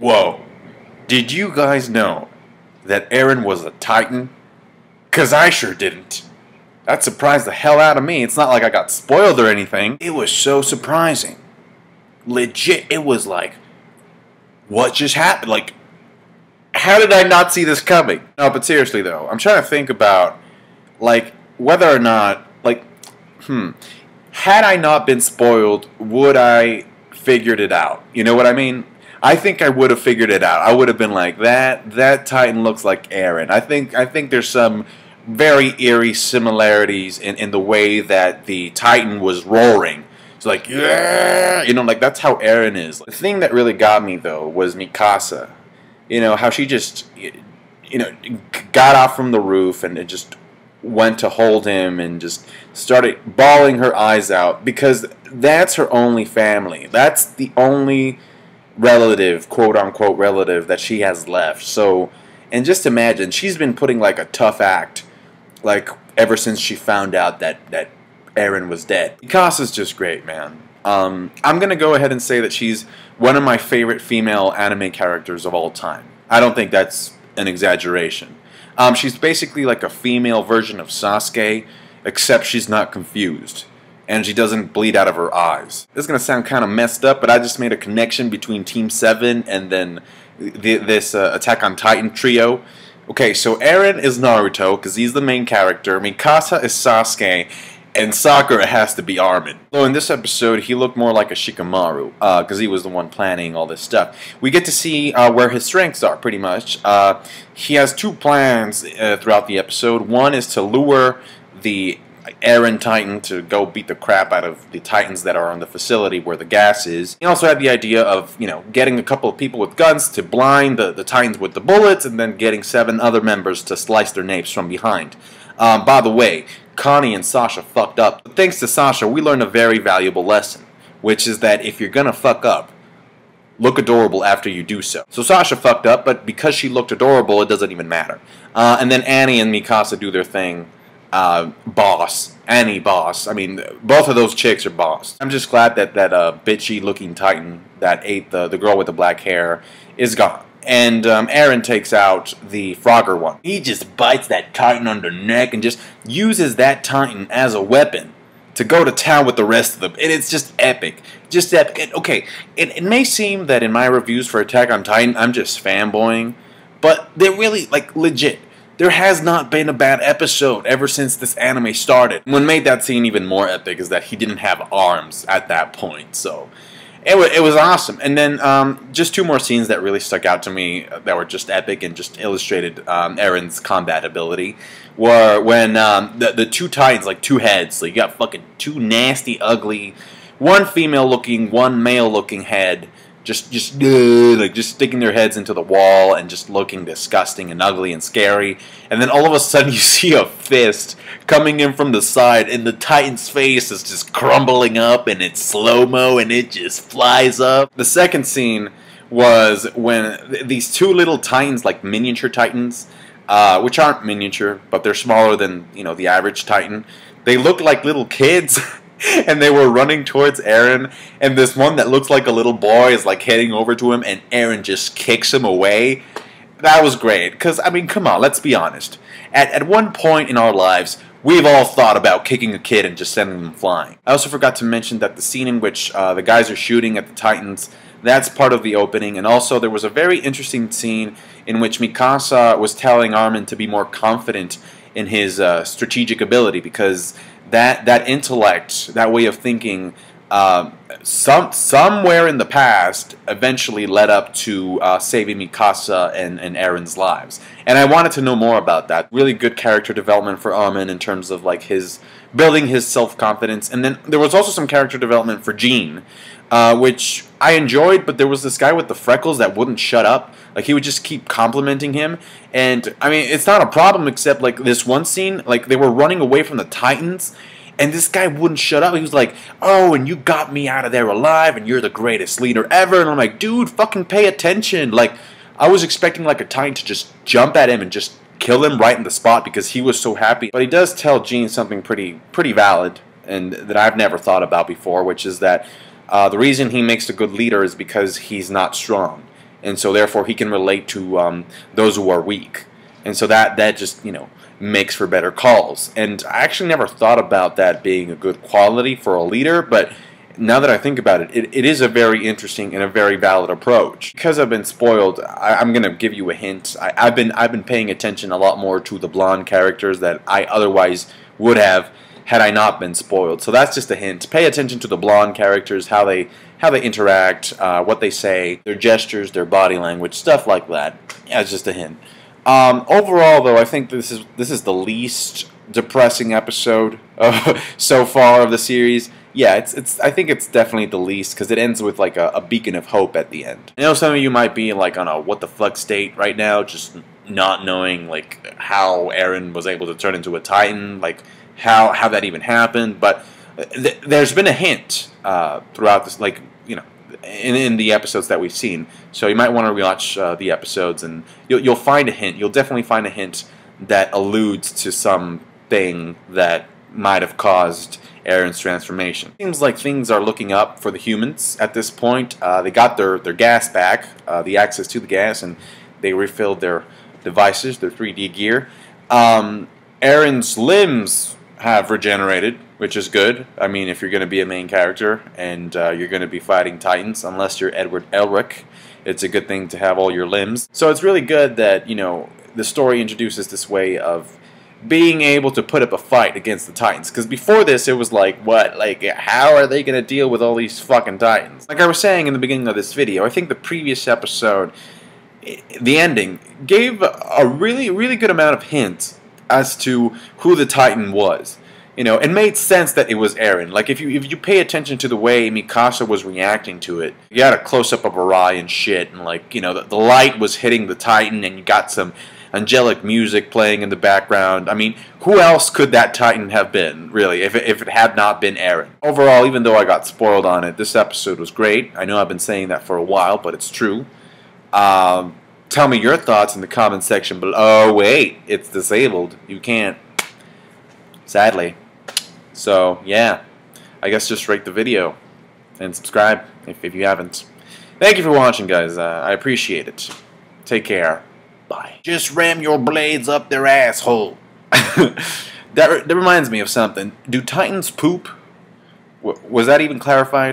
Whoa, did you guys know that Eren was a Titan? 'Cause I sure didn't. That surprised the hell out of me. It's not like I got spoiled or anything. It was so surprising. Legit, it was like, what just happened? Like, how did I not see this coming? No, but seriously though, I'm trying to think about, like, whether or not, like, had I not been spoiled, would I figured it out? You know what I mean? I think I would have figured it out. I would have been like, that Titan looks like Eren. I think there's some very eerie similarities in the way that the Titan was roaring. It's like, yeah, you know, like that's how Eren is. The thing that really got me though was Mikasa. You know, how she just, you know, got off from the roof and it just went to hold him and just started bawling her eyes out because that's her only family. That's the only relative, quote unquote relative, that she has left. So, and just imagine, she's been putting like a tough act, like ever since she found out that Eren was dead. Mikasa's just great, man. I'm gonna go ahead and say that she's one of my favorite female anime characters of all time. I don't think that's an exaggeration. She's basically like a female version of Sasuke, except she's not confused. And she doesn't bleed out of her eyes. This is going to sound kind of messed up, but I just made a connection between Team 7 and then this Attack on Titan trio. Okay, so Eren is Naruto, because he's the main character. Mikasa is Sasuke, and Sakura has to be Armin. So in this episode, he looked more like a Shikamaru, because he was the one planning all this stuff. We get to see where his strengths are, pretty much. He has two plans throughout the episode. One is to lure the Eren Titan to go beat the crap out of the Titans that are on the facility where the gas is. He also had the idea of, you know, getting a couple of people with guns to blind the Titans with the bullets, and then getting 7 other members to slice their napes from behind. By the way, Connie and Sasha fucked up. But thanks to Sasha, we learned a very valuable lesson, which is that if you're gonna fuck up, look adorable after you do so. So Sasha fucked up, but because she looked adorable, it doesn't even matter. And then Annie and Mikasa do their thing. Boss. Annie boss. I mean, both of those chicks are boss. I'm just glad that bitchy looking Titan that ate the girl with the black hair is gone. And Eren takes out the Frogger one. He just bites that Titan on the neck and just uses that Titan as a weapon to go to town with the rest of them. And it's just epic. Just epic. And, okay, it may seem that in my reviews for Attack on Titan, I'm just fanboying, but they're really, like, legit. There has not been a bad episode ever since this anime started. What made that scene even more epic is that he didn't have arms at that point, so it was awesome. And then just 2 more scenes that really stuck out to me that were just epic and just illustrated Eren's combat ability were when the 2 Titans, like 2 heads, so you got fucking 2 nasty, ugly, one female-looking, one male-looking head, just sticking their heads into the wall and just looking disgusting and ugly and scary. And then all of a sudden you see a fist coming in from the side and the Titan's face is just crumbling up and it's slow-mo and it just flies up. The second scene was when these 2 little Titans, like miniature Titans, which aren't miniature, but they're smaller than, you know, the average Titan. They look like little kids. And they were running towards Eren, and this one that looks like a little boy is like heading over to him, and Eren just kicks him away. That was great, because, I mean, come on, let's be honest. At one point in our lives, we've all thought about kicking a kid and just sending them flying. I also forgot to mention that the scene in which the guys are shooting at the Titans, that's part of the opening, and also there was a very interesting scene in which Mikasa was telling Armin to be more confident in his strategic ability, because that intellect, that way of thinking, somewhere in the past eventually led up to saving Mikasa and Eren's lives. And I wanted to know more about that. Really good character development for Armin in terms of like his building his self-confidence. And then there was also some character development for Jean, which I enjoyed, but there was this guy with the freckles that wouldn't shut up. Like, he would just keep complimenting him. And, I mean, it's not a problem, except, like, this one scene, like, they were running away from the Titans, and this guy wouldn't shut up. He was like, oh, and you got me out of there alive, and you're the greatest leader ever. And I'm like, dude, fucking pay attention. Like, I was expecting, like, a Titan to just jump at him and just kill him right in the spot because he was so happy. But he does tell Jean something pretty valid, and that I've never thought about before, which is that the reason he makes a good leader is because he's not strong. and so therefore he can relate to those who are weak, and so that just, you know, makes for better calls. And I actually never thought about that being a good quality for a leader, but now that I think about it, it is a very interesting and a very valid approach. Because I've been spoiled, I'm gonna give you a hint. I've been paying attention a lot more to the blonde characters that I otherwise would have had I not been spoiled. So that's just a hint. Pay attention to the blonde characters, how they interact, what they say, their gestures, their body language, stuff like that. Yeah, it's just a hint. Overall, though, I think this is the least depressing episode so far of the series. Yeah, I think it's definitely the least, because it ends with like a beacon of hope at the end. I know some of you might be like on a what the fuck state right now, just not knowing like how Eren was able to turn into a Titan, like how that even happened. But there's been a hint throughout this, like, you know, in the episodes that we've seen. So you might want to rewatch the episodes, and you'll find a hint. You'll definitely find a hint that alludes to something that might have caused Eren's transformation. Seems like things are looking up for the humans at this point. They got their gas back, the access to the gas, and they refilled their devices, their 3D gear. Eren's limbs have regenerated, which is good. I mean, if you're going to be a main character and you're going to be fighting Titans, unless you're Edward Elric, it's a good thing to have all your limbs. So it's really good that, you know, the story introduces this way of being able to put up a fight against the Titans. Because before this, it was like, what? Like, how are they going to deal with all these fucking Titans? Like I was saying in the beginning of this video, I think the previous episode, the ending, gave a really, really good amount of hints as to who the Titan was. You know, it made sense that it was Eren. Like, if you pay attention to the way Mikasa was reacting to it, you got a close-up of her eye and shit, and, like, you know, the light was hitting the Titan, and you got some angelic music playing in the background. I mean, who else could that Titan have been, really, if it had not been Eren? Overall, even though I got spoiled on it, this episode was great. I know I've been saying that for a while, but it's true. Tell me your thoughts in the comment section below. Oh, wait, it's disabled. You can't. Sadly. So, yeah. I guess just rate the video and subscribe if you haven't. Thank you for watching, guys. I appreciate it. Take care. Bye. Just ram your blades up their asshole. That reminds me of something. Do Titans poop? Was that even clarified?